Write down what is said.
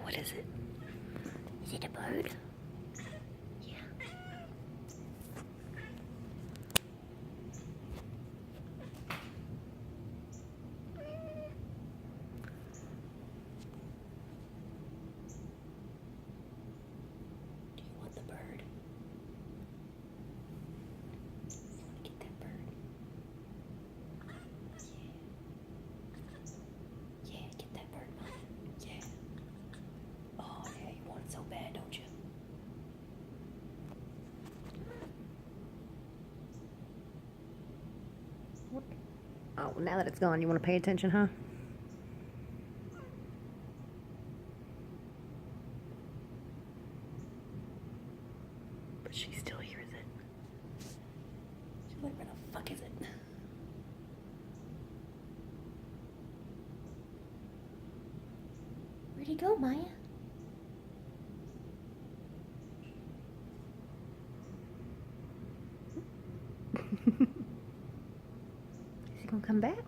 What is it? Is it a bird? Yeah. Do you want the bird? You want to get that bird? Yeah. Yeah, get that bird, Mom. Yeah. Oh, yeah, you want it so bad, don't you? Oh, now that it's gone, you want to pay attention, huh? But she still hears it. She's like, where the fuck is it? Where'd he go, Maya? Is he gonna come back?